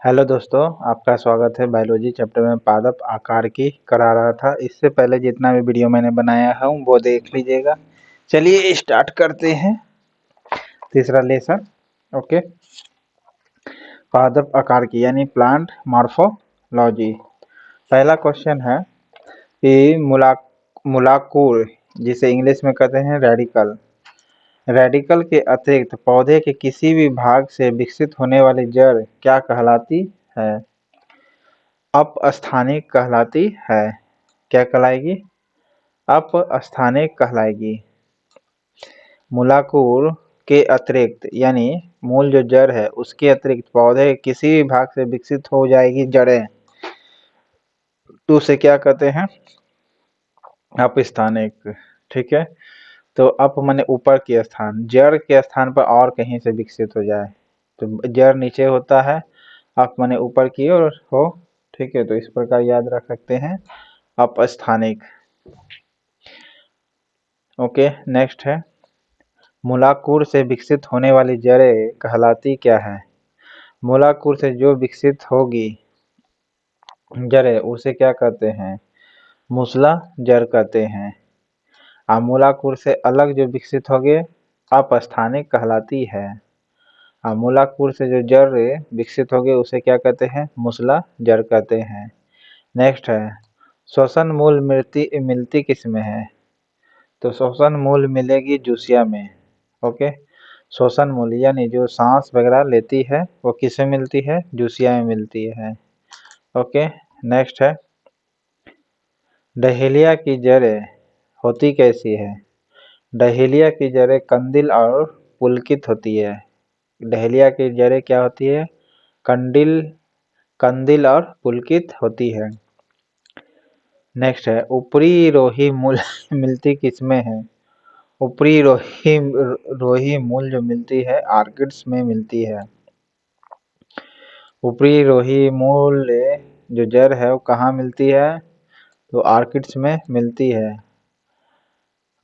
Hello दोस्तों, आपका स्वागत है। बायोलॉजी चैप्टर में पादप आकार की करा रहा था। इससे पहले जितना भी वीडियो मैंने बनाया है वो देख लीजिएगा। चलिए स्टार्ट करते हैं तीसरा लेसन। ओके, पादप आकार की यानी प्लांट मॉर्फोलॉजी। पहला क्वेश्चन है कि मुलाकुर, जिसे इंग्लिश में कहते हैं रेडिकल, रेडिकल के अतिरिक्त पौधे के किसी भी भाग से विकसित होने वाली जड़ क्या कहलाती है? अपस्थानिक कहलाती है। क्या कहलाएगी? अपस्थानिक कहलाएगी। मूलाकुर के अतिरिक्त यानी मूल जो जड़ है उसके अतिरिक्त पौधे किसी भी भाग से विकसित हो जाएगी जड़ें, तो उसे क्या कहते हैं? अपस्थानिक। ठीक है, तो अप माने ऊपर के स्थान, जड़ के स्थान पर और कहीं से विकसित हो जाए तो जड़ नीचे होता है, अप माने ऊपर की ओर हो। ठीक है, तो इस प्रकार याद रख सकते हैं अपस्थानिक। ओके, नेक्स्ट है मूलाकुर से विकसित होने वाली जड़ें कहलाती क्या है? मूलाकुर से जो विकसित होगी जड़ें उसे क्या कहते हैं? मूसला जड़ कहते हैं। और मूलाकुर से अलग जो विकसित होगे अपस्थानिक कहलाती है। और मूलाकुर से जो जड़ विकसित होगे उसे क्या कहते हैं? मूसला जड़ कहते हैं। नेक्स्ट है श्वसन मूल मिलती किस में है? तो श्वसन मूल मिलेगी जूसिया में। ओके, श्वसन मूल यानी जो सांस वगैरह लेती है वो किसमें मिलती है? जूसिया में मिलती है। ओके, नेक्स्ट है डहेलिया की जड़ें होती कैसी है? डहेलिया की जड़ें कंदील और पुलकित होती है। डहेलिया की जड़ें क्या होती है? कंदील और पुलकित होती है। नेक्स्ट है ऊपरी रोही मूल मिलती किसमें है? ऊपरी रोही मूल जो मिलती है आर्किड्स में मिलती है। ऊपरी रोही मूल जो जड़ है वो कहाँ मिलती है? तो आर्किड्स में मिलती है।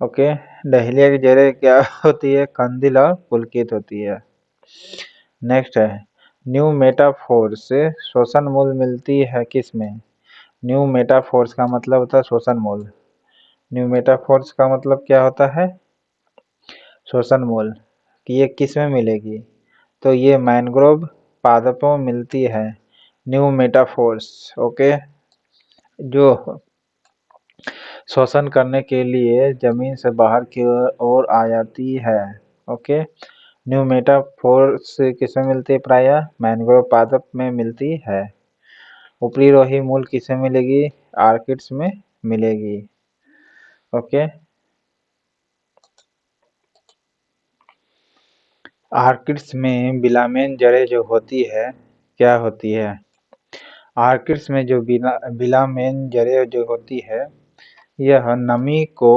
ओके, डहेलिया की जड़ें क्या होती है? कंदील और पुलकित होती है। नेक्स्ट है न्यू मेटाफोर से श्वसन मूल मिलती है किस में? न्यू मेटाफोर्स का मतलब होता है श्वसन मूल। न्यू मेटाफोर्स का मतलब क्या होता है? श्वसन मूल। कि ये किस में मिलेगी? तो ये मैंग्रोव पादपों में मिलती है न्यू मेटाफोर्स। ओके, जो श्वसन करने के लिए जमीन से बाहर की ओर आ जाती है। ओके, न्यू मेटाफोर्स किसमें मिलती है? प्रायः मैंग्रोव पादप में मिलती है। ऊपरी रोही मूल किसमें मिलेगी? आर्किड्स में मिलेगी। ओके, आर्किड्स में बिलामेन जड़ें जो होती है क्या होती है? आर्किड्स में जो बिलामेन जड़ें जो होती है यह नमी को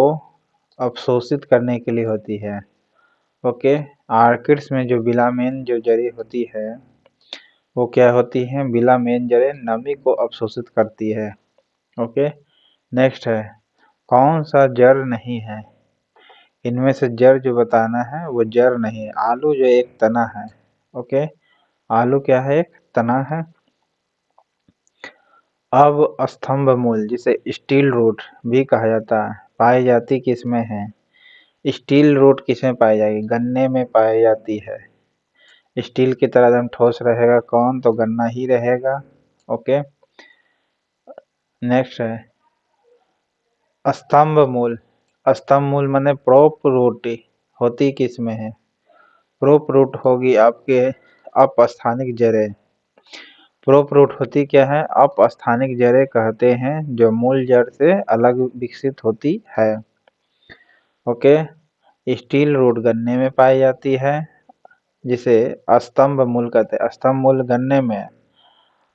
अवशोषित करने के लिए होती है। ओके, आर्किड्स में जो बिलामेन जो जड़ें होती है वो क्या होती हैं? बिलामेन जड़ें नमी को अवशोषित करती है। ओके, नेक्स्ट है कौन सा जड़ नहीं है? इनमें से जड़ जो बताना है वो जड़ नहीं है। आलू जो एक तना है। ओके, आलू क्या है? एक तना है। अब स्तंभ मूल जिसे स्टील रूट भी कहा जाता है पाई जाती किसमें है? स्टील रूट किसमें पाई जाएगी? गन्ने में पाई जाती है। स्टील की तरह एकदम ठोस रहेगा कौन? तो गन्ना ही रहेगा। ओके, नेक्स्ट है स्तंभ मूल। स्तंभ मूल माने प्रोप रूट होती किसमें है? प्रोप रूट होगी आपके अपस्थानिक जड़ें। प्रोप रूट होती क्या है? अपस्थानिक जड़ें कहते हैं जो मूल जड़ से अलग विकसित होती है। ओके, स्टील रूट गन्ने में पाई जाती है जिसे स्तंभ मूल कहते हैं। स्तंभ मूल गन्ने में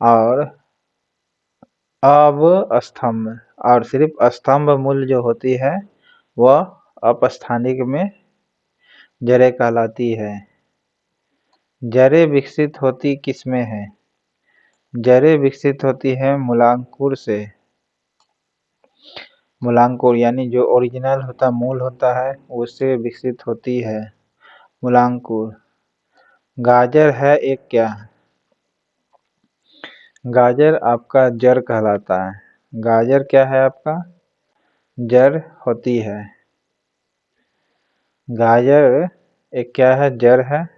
और अब स्तंभ और सिर्फ स्तंभ मूल जो होती है वह अपस्थानिक में जड़ें कहलाती है। जड़ें विकसित होती किसमें है? जड़ें विकसित होती है मूलांकुर से। मूलांकुर यानी जो ओरिजिनल होता मूल होता है उससे विकसित होती है मूलांकुर। गाजर है एक क्या? गाजर आपका जड़ कहलाता है। गाजर क्या है आपका? जड़ होती है। गाजर एक क्या है? जड़ है।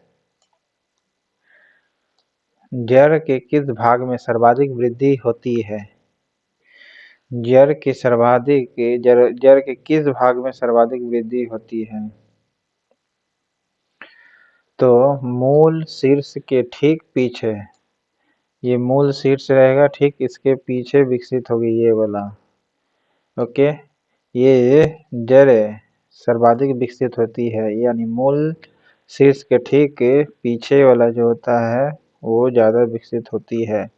जड़ के किस भाग में सर्वाधिक वृद्धि होती है? जड़ के किस भाग में सर्वाधिक वृद्धि होती है? तो मूल शीर्ष के ठीक पीछे, ये मूल शीर्ष रहेगा, ठीक इसके पीछे विकसित होगी ये वाला। ओके, ये जड़ सर्वाधिक विकसित होती है, यानी मूल शीर्ष के ठीक पीछे वाला जो होता है वो ज्यादा विकसित होती है।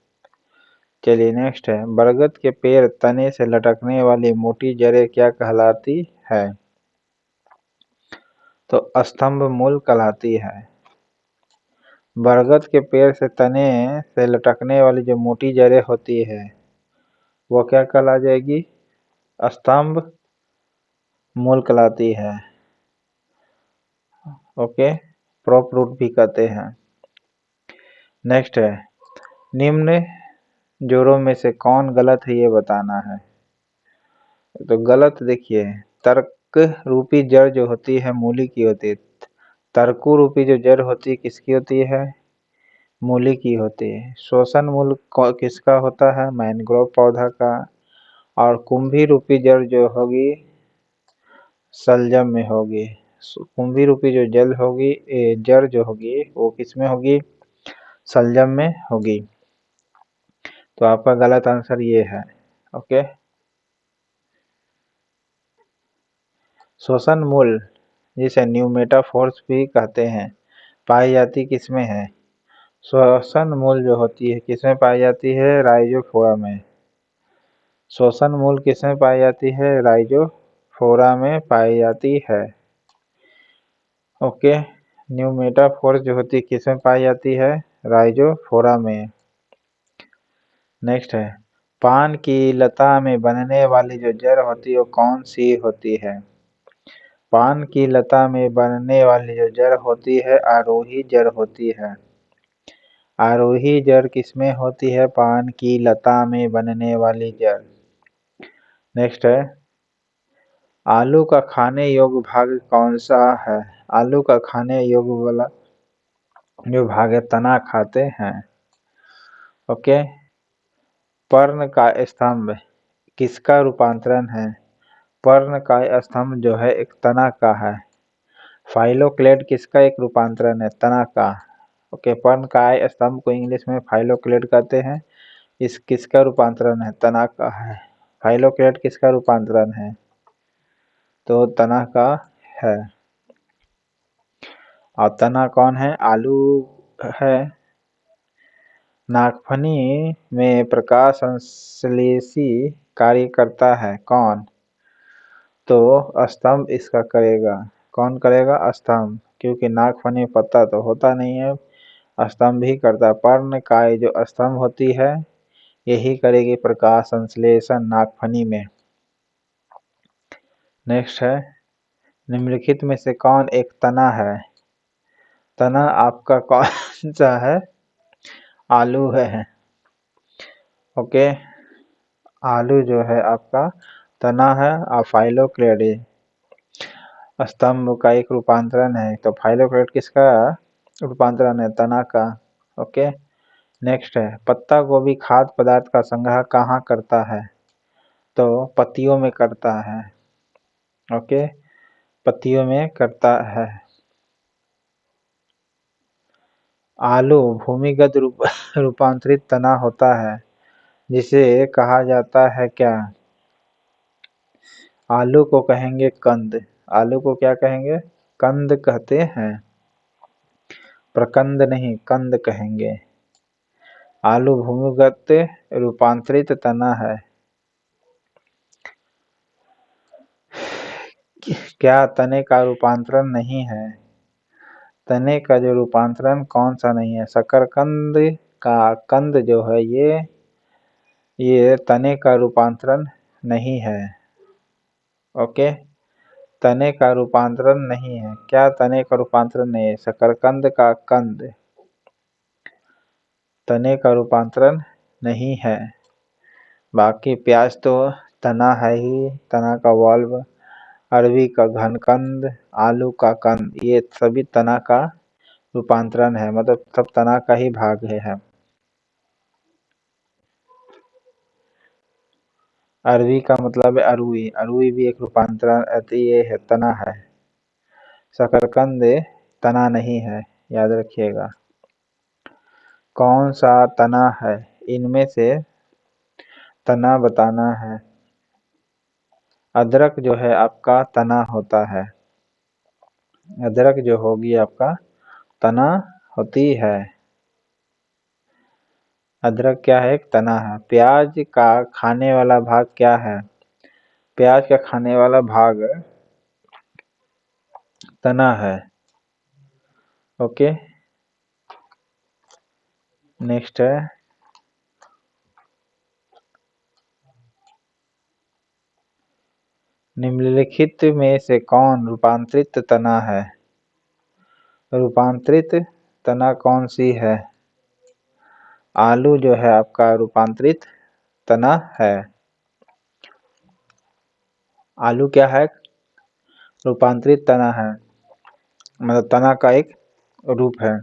चलिए नेक्स्ट है, बरगद के पेड़ तने से लटकने वाली मोटी जड़ें क्या कहलाती है? तो स्तंभ मूल कहलाती है। बरगद के पेड़ से तने से लटकने वाली जो मोटी जड़ें होती है वो क्या कहला जाएगी? स्तंभ मूल कहलाती है। ओके, प्रॉप रूट भी कहते हैं। नेक्स्ट है, निम्न जोड़ों में से कौन गलत है ये बताना है। तो गलत देखिए, तर्क रूपी जड़ जो होती है मूली की होती है। तर्कु रूपी जो जड़ होती है किसकी होती है? मूली की होती है। श्वसन मूल किसका होता है? मैंग्रोव पौधा का। और कुंभी रूपी जड़ जो होगी शलजम में होगी। कुंभी रूपी जो जल होगी, जड़ जो होगी वो किसमें होगी? शलजम में होगी। तो आपका गलत आंसर ये है। ओके, श्वसन मूल जिसे न्यूमेटाफोर्स भी कहते हैं पाई जाती किसमें है? श्वसन मूल जो होती है किसमें पाई जाती है? राइजोफोरा में। श्वसन मूल किसमें पाई जाती है? राइजोफोरा में पाई जाती है। ओके, न्यूमेटाफोर्स जो होती है किसमें पाई जाती है? राइजोफोरा में। नेक्स्ट है, पान की लता में बनने वाली जो जड़ होती है वो कौन सी होती है? पान की लता में बनने वाली जो जड़ होती है आरोही जड़ होती है। आरोही जड़ किसमें होती है? पान की लता में बनने वाली जड़। नेक्स्ट है, आलू का खाने योग्य भाग कौन सा है? आलू का खाने योग्य वाला जो भाग है तना खाते हैं। ओके, पर्ण का स्तंभ किसका रूपांतरण है? पर्ण का स्तंभ जो है एक तना का है। फाइलोक्लेड किसका एक रूपांतरण है? तना का। ओके, पर्ण का स्तंभ को इंग्लिश में फाइलोक्लेड कहते हैं। इस किसका रूपांतरण है? तना का है। फाइलोक्लेड किसका रूपांतरण है? तो तना का है। और तना कौन है? आलू है। नागफनी में प्रकाश संश्लेषी कार्य करता है कौन? तो स्तंभ इसका करेगा। कौन करेगा? स्तंभ, क्योंकि नागफनी पत्ता तो होता नहीं है, स्तंभ ही करता है। पर्णकाय जो स्तंभ होती है यही करेगी प्रकाश संश्लेषण नागफनी में। नेक्स्ट है, निम्नलिखित में से कौन एक तना है? तना आपका कौन सा है? आलू है। ओके, आलू जो है आपका तना है। और फाइलोक्लेड स्तंभ का एक रूपांतरण है, तो फाइलोक्लेड किसका रूपांतरण है? तना का। ओके, नेक्स्ट है, पत्ता गोभी खाद्य पदार्थ का संग्रह कहाँ करता है? तो पत्तियों में करता है। ओके, पत्तियों में करता है। आलू भूमिगत रूपांतरित तना होता है जिसे कहा जाता है क्या? आलू को कहेंगे कंद। आलू को क्या कहेंगे? कंद कहते हैं, प्रकंद नहीं, कंद कहेंगे। आलू भूमिगत रूपांतरित तना है। क्या तने का रूपांतरण नहीं है? तने का जो रूपांतरण कौन सा नहीं है? शकरकंद का कंद जो है ये तने का रूपांतरण नहीं है। ओके, तने का रूपांतरण नहीं है। क्या तने का रूपांतरण नहीं है? शकरकंद का कंद तने का रूपांतरण नहीं है। बाकी प्याज तो तना है ही, तना का वाल्व, अरबी का घनकंद, आलू का कंद, ये सभी तना का रूपांतरण है, मतलब सब तना का ही भाग है। अरबी का मतलब है अरुई, अरुई भी एक रूपांतरण ये है, तना है। शकरकंद तना नहीं है, याद रखिएगा। कौन सा तना है, इनमें से तना बताना है। अदरक जो है आपका तना होता है, अदरक जो होगी आपका तना होती है। अदरक क्या है, एक तना है। प्याज का खाने वाला भाग क्या है, प्याज का खाने वाला भाग तना है। ओके, नेक्स्ट है, निम्नलिखित में से कौन रूपांतरित तना है। रूपांतरित तना कौन सी है। आलू जो है आपका रूपांतरित तना है। आलू क्या है, रूपांतरित तना है, मतलब तना का एक रूप है।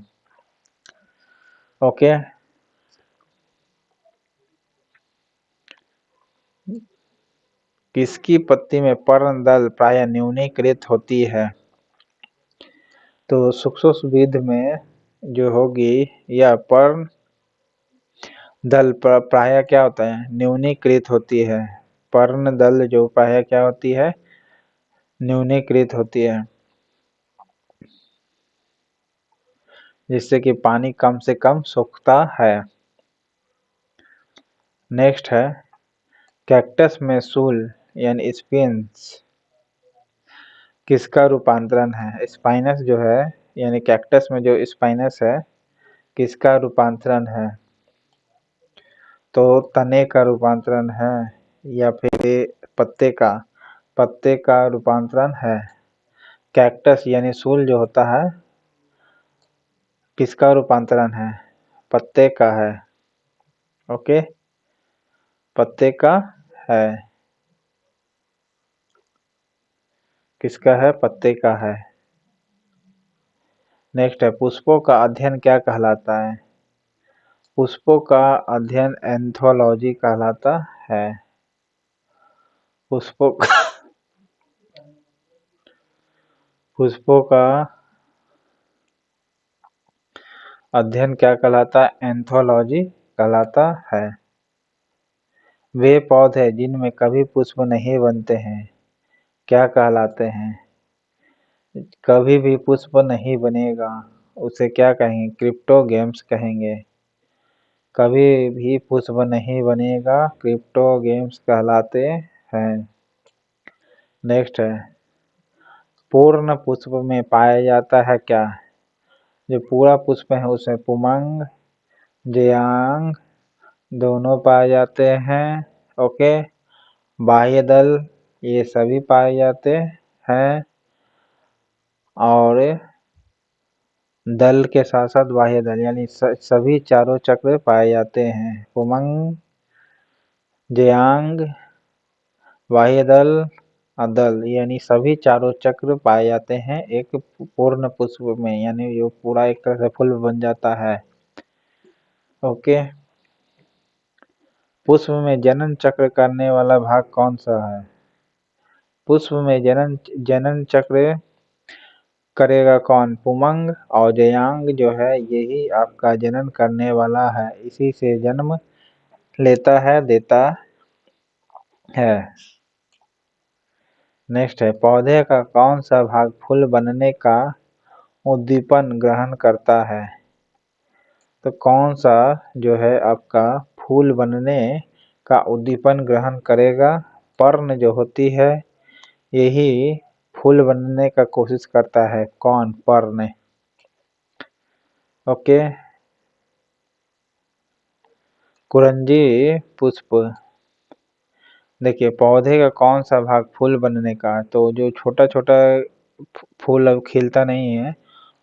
ओके, किसकी पत्ती में पर्णदल प्राय न्यूनीकृत होती है। तो सूक्ष्मविद में जो होगी यह पर्ण दल प्राय क्या होता है, न्यूनीकृत होती है। पर्ण दल जो प्राय क्या होती है, न्यूनीकृत होती है, जिससे कि पानी कम से कम सोखता है। नेक्स्ट है, कैक्टस में सूल यानी स्पिन्स किसका रूपांतरण है। स्पाइनस जो है यानी कैक्टस में जो स्पाइनस है किसका रूपांतरण है। तो तने का रूपांतरण है या फिर पत्ते का रूपांतरण है। कैक्टस यानी सूल जो होता है किसका रूपांतरण है, पत्ते का है। ओके, पत्ते का है, किसका है, पत्ते का है। नेक्स्ट है, पुष्पों का अध्ययन क्या कहलाता है। पुष्पों का अध्ययन एंथोलॉजी कहलाता है। पुष्पों पुष्पों का अध्ययन क्या कहलाता है, एंथोलॉजी कहलाता है। वे पौधे जिनमें कभी पुष्प नहीं बनते हैं क्या कहलाते हैं। कभी भी पुष्प नहीं बनेगा उसे क्या कहेंगे, क्रिप्टोगेम्स कहेंगे। कभी भी पुष्प नहीं बनेगा, क्रिप्टोगेम्स कहलाते हैं। नेक्स्ट है, पूर्ण पुष्प में पाया जाता है क्या। जो पूरा पुष्प है उसमें पुमंग जयांग दोनों पाए जाते हैं। ओके, बाह्य दल ये सभी पाए जाते हैं, और दल के साथ साथ बाह्य दल यानी सभी चारों चक्र पाए जाते हैं। पुमंग जयांग बाह्य दल दल यानी सभी चारों चक्र पाए जाते हैं एक पूर्ण पुष्प में, यानी जो पूरा एक तरह से फूल बन जाता है। ओके, पुष्प में जनन चक्र करने वाला भाग कौन सा है। पुष्प में जनन चक्र करेगा कौन, पुमंग, और जयांग जो है यही आपका जनन करने वाला है, इसी से जन्म लेता है, देता है। नेक्स्ट है, पौधे का कौन सा भाग फूल बनने का उद्दीपन ग्रहण करता है। तो कौन सा जो है आपका फूल बनने का उद्दीपन ग्रहण करेगा, पर्ण जो होती है यही फूल बनने का कोशिश करता है, कौन, पर्ण। ओके, कुरंजी पुष्प, देखिए पौधे का कौन सा भाग फूल बनने का, तो जो छोटा छोटा फूल अब खिलता नहीं है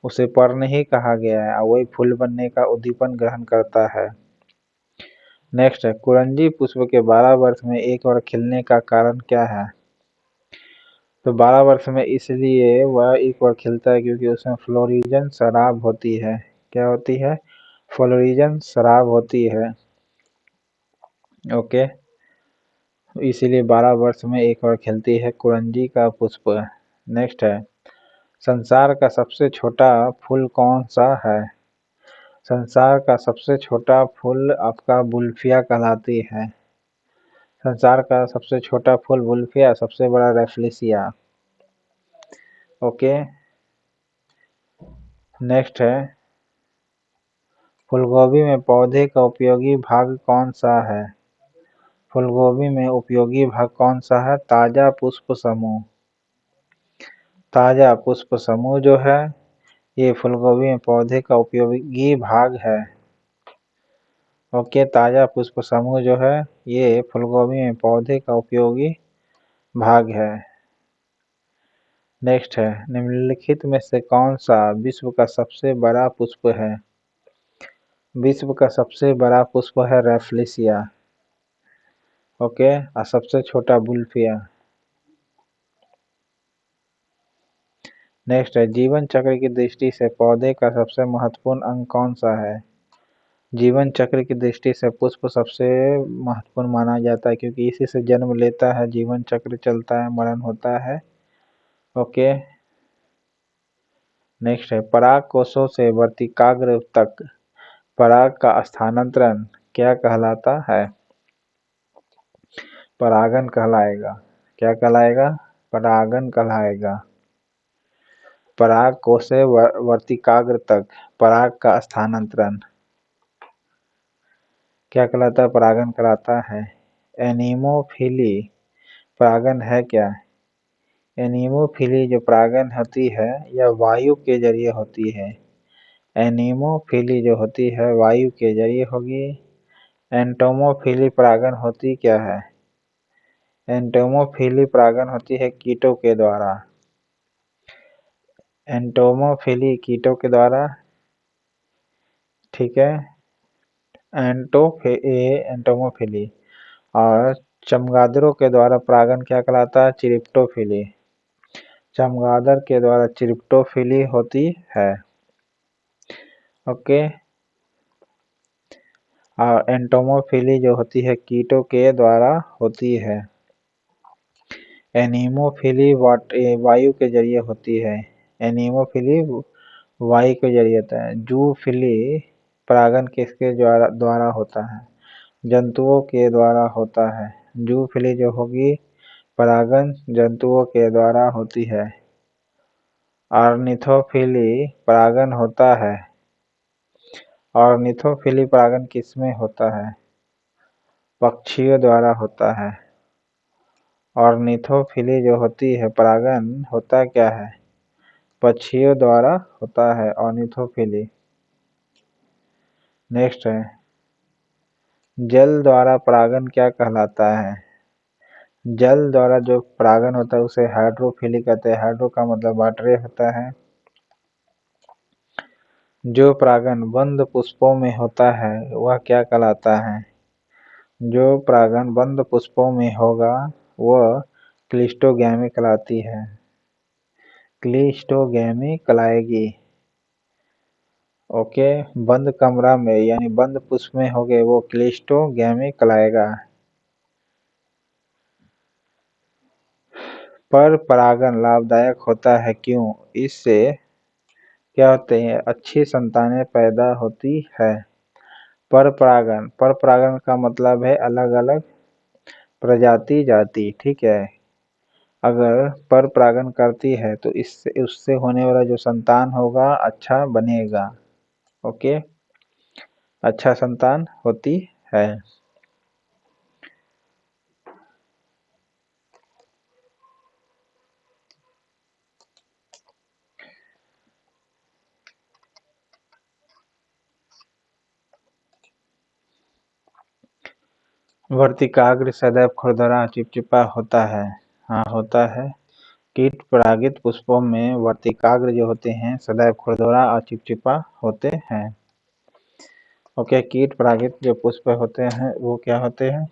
उसे पर्ण ही कहा गया है, और वही फूल बनने का उद्दीपन ग्रहण करता है। नेक्स्ट है, कुरंजी पुष्प के 12 वर्ष में एक बार खिलने का कारण क्या है? तो 12 वर्ष में इसलिए वह एक बार खिलता है क्योंकि उसमें फ्लोरिजन शराब होती है। क्या होती है? फ्लोरिजन शराब होती है। ओके, इसीलिए 12 वर्ष में एक बार खिलती है कुरंजी का पुष्प। नेक्स्ट है, संसार का सबसे छोटा फूल कौन सा है? संसार का सबसे छोटा फूल आपका वुल्फिया कहलाती है। संसार का सबसे छोटा फूल वुल्फिया, सबसे बड़ा रेफलेशिया। ओके, नेक्स्ट है, फूलगोभी में पौधे का उपयोगी भाग कौन सा है? फूलगोभी में उपयोगी भाग कौन सा है? ताजा पुष्प समूह। ताजा पुष्प समूह जो है ये फूलगोभी में पौधे का उपयोगी भाग है। ओके, ताजा पुष्प समूह जो है ये फूलगोभी में पौधे का उपयोगी भाग है। नेक्स्ट है, निम्नलिखित में से कौन सा विश्व का सबसे बड़ा पुष्प है? विश्व का सबसे बड़ा पुष्प है रेफलेशिया। ओके, और सबसे छोटा वुल्फिया। नेक्स्ट है, जीवन चक्र की दृष्टि से पौधे का सबसे महत्वपूर्ण अंग कौन सा है? जीवन चक्र की दृष्टि से पुष्प सबसे महत्वपूर्ण माना जाता है क्योंकि इसी से जन्म लेता है, जीवन चक्र चलता है, मरण होता है। ओके, नेक्स्ट है, पराग कोशों से वर्तिकाग्र तक पराग का स्थानांतरण क्या कहलाता है? परागन कहलाएगा। क्या कहलाएगा? परागन कहलाएगा। पराग कोश से वर्तिकाग्र तक पराग का स्थानांतरण क्या कहलाता है? परागन कहलाता है। एनीमोफिली परागन है क्या? एनीमोफिली जो परागन होती है यह वायु के जरिए होती है। एनीमोफिली जो होती है वायु के जरिए होगी। एंटोमोफिली परागन होती क्या है? एंटोमोफिली परागन होती है कीटों के द्वारा। एंटोमोफिली कीटों के द्वारा, ठीक है, एंटोमोफिली। और चमगादड़ों के द्वारा परागन क्या कहलाता है? चिरिप्टोफिली। चमगादड़ के द्वारा चिरिप्टोफिली होती है। ओके, और एंटोमोफिली जो होती है कीटों के द्वारा होती है। एनीमोफिली वायु के जरिए होती है। एनीमोफिली वायु के जरिए होता है। जूफिली परागन किसके द्वारा होता है? जंतुओं के द्वारा होता है। जूफिली जो होगी परागन जंतुओं के द्वारा होती है। ऑर्निथोफिली परागन होता है। ऑर्निथोफिली परागन किसमें होता है? पक्षियों द्वारा होता है। ऑर्निथोफिली जो होती है परागन होता क्या है? पक्षियों द्वारा होता है ऑर्निथोफिली। नेक्स्ट है, जल द्वारा परागन क्या कहलाता है? जल द्वारा जो परागन होता है उसे हाइड्रोफिली कहते हैं। हाइड्रो का मतलब वाटरे होता है। जो परागन बंद पुष्पों में होता है वह क्या कहलाता है? जो परागन बंद पुष्पों में होगा वह क्लिस्टोगैमी कहलाती है। क्लिस्टोगैमी कहलाएगी। ओके, बंद कमरा में यानी बंद पुष्प में हो गए वो क्लिस्टोगैमी कहलाएगा। पर परागन लाभदायक होता है क्यों? इससे क्या होते हैं? अच्छी संतानें पैदा होती है। पर परागन का मतलब है अलग अलग प्रजाति जाति, ठीक है। अगर पर परागन करती है तो इससे उससे होने वाला जो संतान होगा अच्छा बनेगा। ओके, अच्छा संतान होती है। वर्तिकाग्र सदैव खुरदरा चिपचिपा होता है। हाँ, होता है। कीट परागित पुष्पों में वर्तिकाग्र जो होते हैं सदैव खुरदरा और चिपचिपा होते हैं। ओके, कीट परागित जो पुष्प होते हैं वो क्या होते हैं?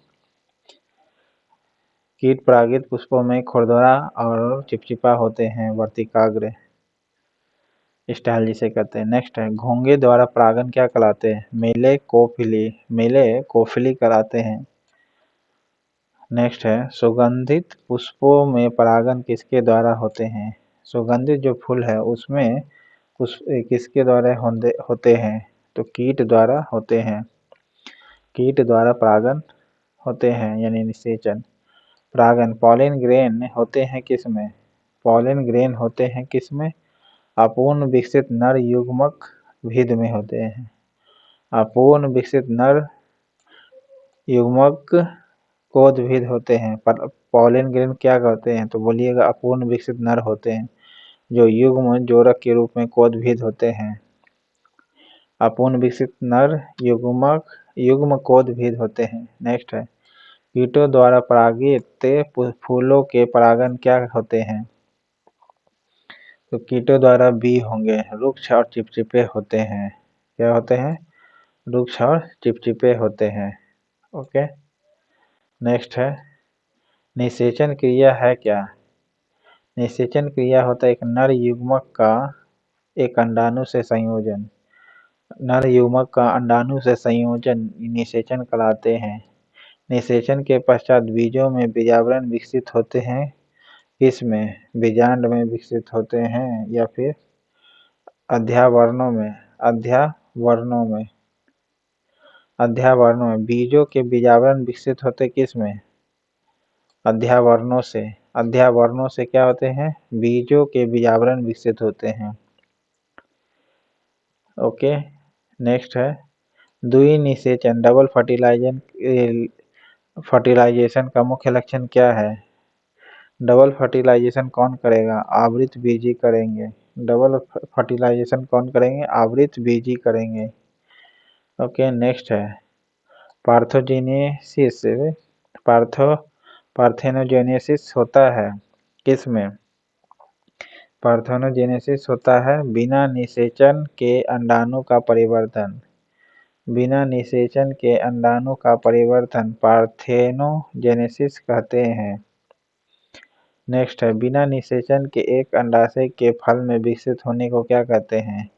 कीट परागित पुष्पों में खुरदरा और चिपचिपा होते हैं, वर्तिकाग्र स्टाइल जिसे कहते हैं। नेक्स्ट है, घोंघे द्वारा परागन क्या कहलाते हैं? मेले कोफिली कराते हैं। नेक्स्ट है, सुगंधित पुष्पों में परागन किसके द्वारा होते हैं? सुगंधित जो फूल है उसमें किसके द्वारा होते हैं? तो कीट द्वारा होते हैं। कीट द्वारा परागन होते हैं यानी निषेचन। परागन पॉलन ग्रेन होते हैं किसमें? पॉलन ग्रेन होते हैं किसमें? अपूर्ण विकसित नर युग्मक भिद में होते हैं। अपूर्ण विकसित नर युग्मक कोदभिद होते हैं। पर पॉलन ग्रेन क्या कहते हैं? तो बोलिएगा अपूर्ण विकसित नर होते हैं जो युग्म जोड़क के रूप में कोदभिद होते हैं। अपूर्ण विकसित नर युग्म कोदभिद होते हैं। नेक्स्ट है, कीटों द्वारा परागित फूलों के परागन क्या होते हैं? तो कीटों द्वारा बी होंगे, रुक्ष और चिपचिपे होते हैं। क्या होते हैं? रुक्ष और चिपचिपे होते हैं। ओके, नेक्स्ट है, निषेचन क्रिया है क्या? निषेचन क्रिया होता है एक नर युग्मक का एक अंडाणु से संयोजन। नर युग्मक का अंडाणु से संयोजन निषेचन कहलाते हैं। निषेचन के पश्चात बीजों में बीजावरण विकसित होते हैं। किसमें? बीजांड में विकसित होते हैं या फिर अध्यावरणों में? अध्यावरणों में बीजों के बीजावरण विकसित होते किसमें? अध्यावरणों से। अध्यावरणों से क्या होते हैं? बीजों के बीजावरण विकसित होते हैं। ओके, नेक्स्ट है, द्विनिषेचन डबल फर्टिलाइजेशन का मुख्य लक्षण क्या है? डबल फर्टिलाइजेशन कौन करेगा? आवृत बीजी करेंगे। डबल फर्टिलाइजेशन कौन करेंगे? आवृत बीजी करेंगे। ओके, नेक्स्ट है, पार्थेनोजेनेसिस होता है किसमें? पार्थेनोजेनेसिस होता है बिना निषेचन के अंडाणु का परिवर्तन। बिना निषेचन के अंडाणु का परिवर्तन पार्थेनोजेनेसिस कहते हैं। नेक्स्ट है, बिना निषेचन के एक अंडाशय के फल में विकसित होने को क्या कहते हैं?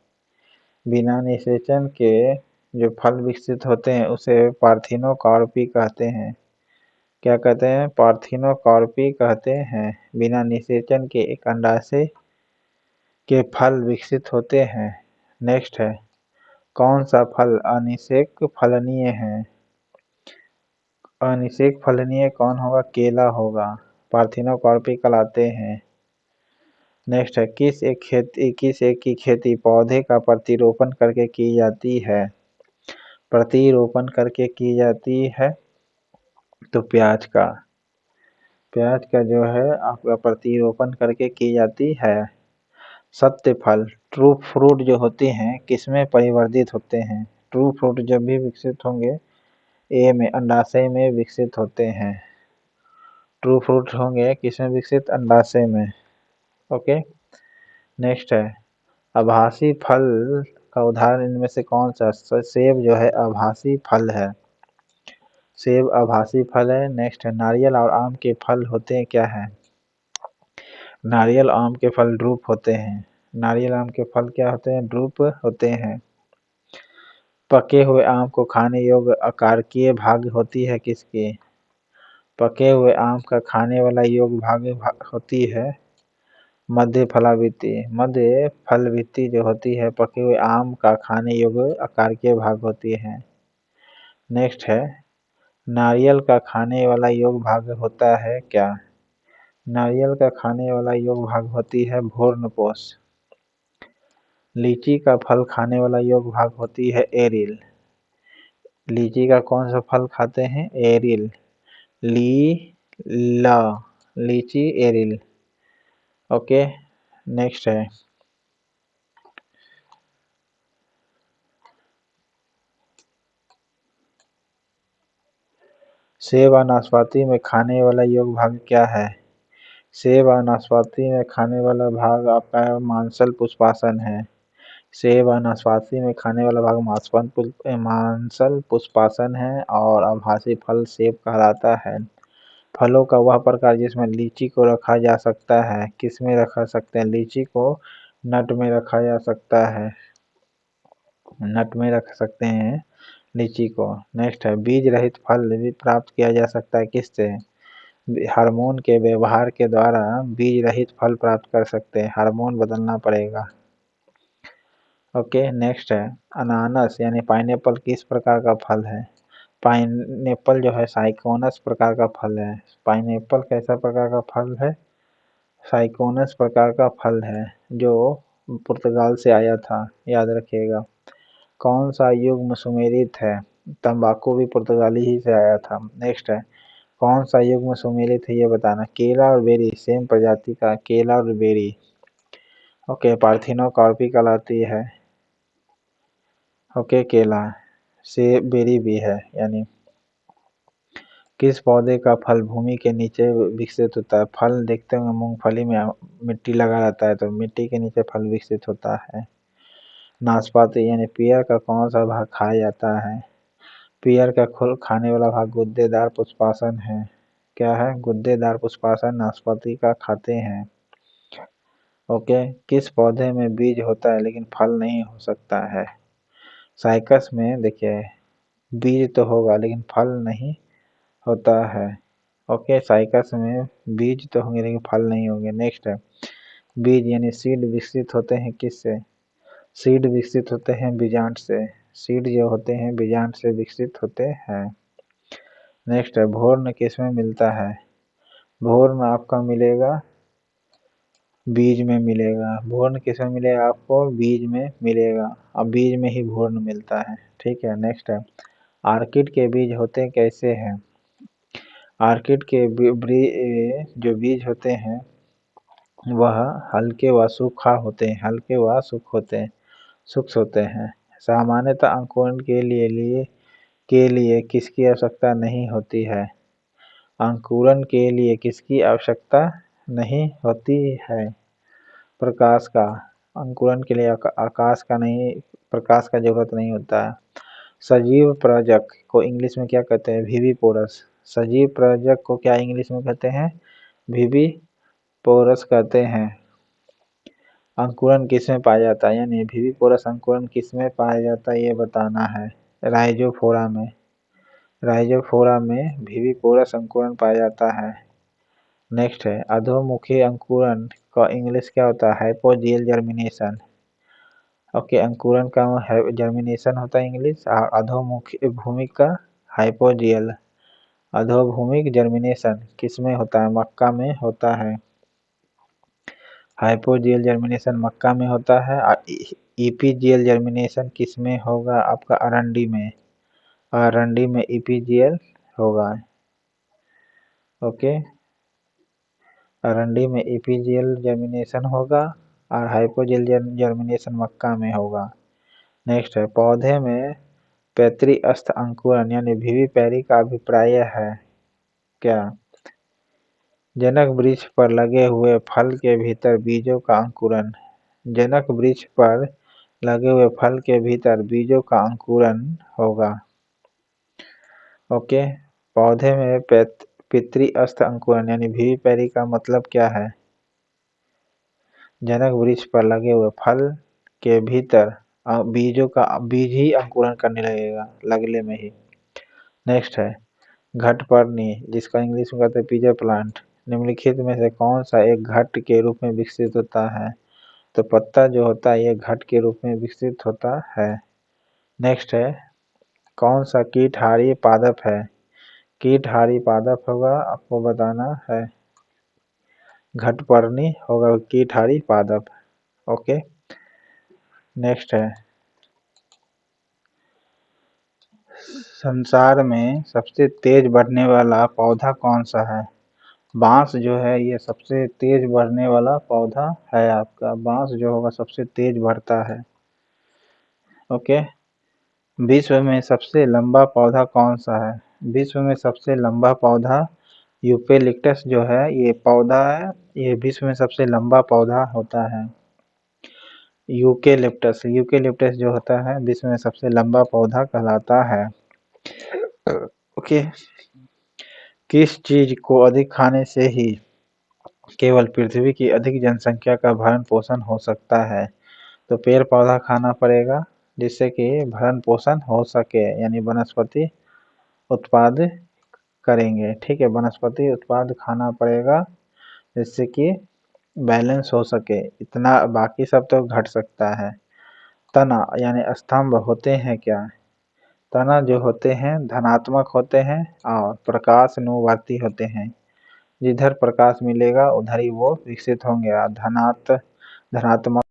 बिना निषेचन के जो फल विकसित होते हैं उसे पार्थिनोकार्पी कहते हैं। क्या कहते हैं? पार्थिनोकार्पी कहते हैं। बिना निषेचन के एक अंडाशय के फल विकसित होते हैं। नेक्स्ट है, कौन सा फल अनिषेक फलनीय है? अनिषेक फलनीय कौन होगा? केला होगा। पार्थिनोकार्पी कहलाते हैं। नेक्स्ट है, किस एक की खेती पौधे का प्रतिरोपण करके की जाती है? प्रतिरोपण करके की जाती है तो प्याज का जो है आपका प्रतिरोपण करके की जाती है। सत्य फल ट्रू फ्रूट जो होते हैं किसमें परिवर्तित होते हैं? ट्रू फ्रूट जब भी विकसित होंगे ए में अंडाशय में विकसित होते हैं। ट्रू फ्रूट होंगे किसमें विकसित? अंडाशय में। ओके, नेक्स्ट है, आभासी फल का उदाहरण इनमें से कौन सा? सेब जो है आभासी फल है। सेब आभासी फल है। नेक्स्ट है, नारियल और आम के फल होते हैं क्या है? नारियल आम के फल ड्रूप होते हैं। नारियल आम के फल क्या होते हैं? ड्रूप होते हैं। पके हुए आम को खाने योग्य आकारिकीय भाग होती है किसकी? पके हुए आम का खाने वाला योग्य भाग होती है मध्य फलवृत्ति जो होती है पके हुए आम का खाने योग्य आकारिकीय भाग होती है। नेक्स्ट है, नारियल का खाने वाला योग्य भाग होता है क्या? नारियल का खाने वाला योग्य भाग होती है भ्रूणपोष। लीची का फल खाने वाला योग्य भाग होती है एरिल। लीची का कौन सा फल खाते हैं? एरिल। लीची एरिल। ओके, नेक्स्ट है, सेब और नाशपाती में खाने वाला योग्य भाग क्या है? सेब और नाशपाती में खाने वाला भाग आपका मांसल पुष्पासन है। सेब और नाशपाती में खाने वाला भाग मांसल पुष्पासन है और आभासी फल सेब कहलाता है। फलों का वह प्रकार जिसमें लीची को रखा जा सकता है, किस में रखा सकते हैं? लीची को नट में रखा जा सकता है, नट में रख सकते हैं लीची को। नेक्स्ट है बीज रहित फल भी प्राप्त किया जा सकता है किससे? हार्मोन के व्यवहार के द्वारा बीज रहित फल प्राप्त कर सकते हैं, हार्मोन बदलना पड़ेगा। ओके, नेक्स्ट है अनानास यानी पाइनएप्पल किस प्रकार का फल है? पाइनएप्पल जो है साइकोनस प्रकार का फल है। पाइनएप्पल कैसा प्रकार का फल है? साइकोनस प्रकार का फल है जो पुर्तगाल से आया था, याद रखिएगा। कौन सा युग्म सुमेलित है? तंबाकू भी पुर्तगाली ही से आया था। नेक्स्ट है कौन सा युग्म सुमेलित है ये बताना। केला और बेरी सेम प्रजाति का, केला और बेरी। ओके, पार्थिनोकार्पी कहलाती है। ओके, केला से बेरी भी है। यानी किस पौधे का फल भूमि के नीचे विकसित होता है? फल देखते होंगे मूंगफली में मिट्टी लगा रहता है तो मिट्टी के नीचे फल विकसित होता है। नाशपाती यानी पियर का कौन सा भाग खाया जाता है? पियर का फल खाने वाला भाग गुद्देदार पुष्पासन है। क्या है? गुद्देदार पुष्पासन नाशपाती का खाते हैं। ओके, किस पौधे में बीज होता है लेकिन फल नहीं हो सकता है? साइकस में देखिए बीज तो होगा लेकिन फल नहीं होता है। ओके, साइकस में बीज तो होंगे लेकिन फल नहीं होंगे। नेक्स्ट है बीज यानी सीड विकसित होते हैं किससे? सीड विकसित होते हैं बीजांड से। सीड जो होते हैं बीजांड से विकसित होते हैं। नेक्स्ट है भोर्ण किसमें मिलता है? भोर्ण आपका मिलेगा बीज में मिलेगा। भोर्ण किसमें मिलेगा आपको? बीज में मिलेगा। अब बीज में ही भोर्ण मिलता है। ठीक है, नेक्स्ट है आर्किड के बीज होते कैसे हैं? आर्किड के जो बीज होते हैं वह हल्के व सूखा होते हैं, हल्के व सूक्ष्म होते हैं। सामान्यतः अंकुरण के लिए किसकी आवश्यकता नहीं होती है? अंकुरण के लिए किसकी आवश्यकता नहीं होती है? प्रकाश का। अंकुरण के लिए प्रकाश का जरूरत नहीं होता है। सजीव प्राजक को इंग्लिश में क्या कहते हैं? विविपोरस। सजीव प्राजक को क्या इंग्लिश में कहते हैं? विविपोरस कहते हैं। अंकुरण किसमें पाया जाता है? यानी विविपोरस अंकुरण किसमें पाया जाता है ये बताना है। राइजोफोरा में। राइजोफोरा में विविपोरस अंकुरण पाया जाता है। नेक्स्ट है अधोमुखी अंकुरण का इंग्लिश क्या होता है? Hypogeal germination. ओके, अंकुरण का जर्मिनेशन होता है इंग्लिश, और अधोमुखी भूमि का हाइपोजियल। अधोभूमिक जर्मिनेशन किसमें होता है? मक्का में होता है। हाइपोजियल जर्मिनेशन मक्का में होता है और ईपीजियल जर्मिनेशन किसमें होगा? आपका अरंडी में। अरंडी में ईपीजियल होगा। ओके, अरंडी में ईपीजियल जर्मिनेशन होगा और हाइपोजियल जर्मिनेशन मक्का में होगा। नेक्स्ट है पौधे में पैतृअस्थ अंकुरण यानी विविपैरी का अभिप्राय है क्या? जनक वृक्ष पर लगे हुए फल के भीतर बीजों का अंकुरण। जनक वृक्ष पर लगे हुए फल के भीतर बीजों का अंकुरण होगा। ओके, पौधे में पितृअस्थ अंकुरण यानी विविपैरी का मतलब क्या है? जनक वृक्ष पर लगे हुए फल के भीतर बीज ही अंकुरण करने लगेगा लगले में ही। नेक्स्ट है घटपर्णी जिसका इंग्लिश में कहते हैं पिजर प्लांट निम्नलिखित में से कौन सा एक घट के रूप में विकसित होता है? तो पत्ता जो होता है ये घट के रूप में विकसित होता है। नेक्स्ट है कौन सा कीटहारी पादप है? कीटहारी पादप होगा, आपको बताना है। घटपर्णी होगा कीटहारी पादप। ओके, नेक्स्ट है संसार में सबसे तेज बढ़ने वाला पौधा कौन सा है? बांस जो है ये सबसे तेज बढ़ने वाला पौधा है। आपका बांस जो होगा सबसे तेज बढ़ता है। ओके, विश्व में सबसे लंबा पौधा कौन सा है? विश्व में सबसे लंबा पौधा यूपेलिप्टस जो है ये पौधा है, ये विश्व में सबसे लंबा पौधा होता है। यूकेलिप्टस जो होता है विश्व में सबसे लंबा पौधा कहलाता है। ओके। किस चीज को अधिक खाने से ही केवल पृथ्वी की अधिक जनसंख्या का भरण पोषण हो सकता है? तो पेड़ पौधा खाना पड़ेगा जिससे कि भरण पोषण हो सके, यानी वनस्पति उत्पाद करेंगे। ठीक है, वनस्पति उत्पाद खाना पड़ेगा जिससे कि बैलेंस हो सके, इतना बाकी सब तो घट सकता है। तना यानी स्तंभ होते हैं क्या? तना जो होते हैं धनात्मक होते हैं और प्रकाशनुवर्ती होते हैं। जिधर प्रकाश मिलेगा उधर ही वो विकसित होंगे। धनात्मक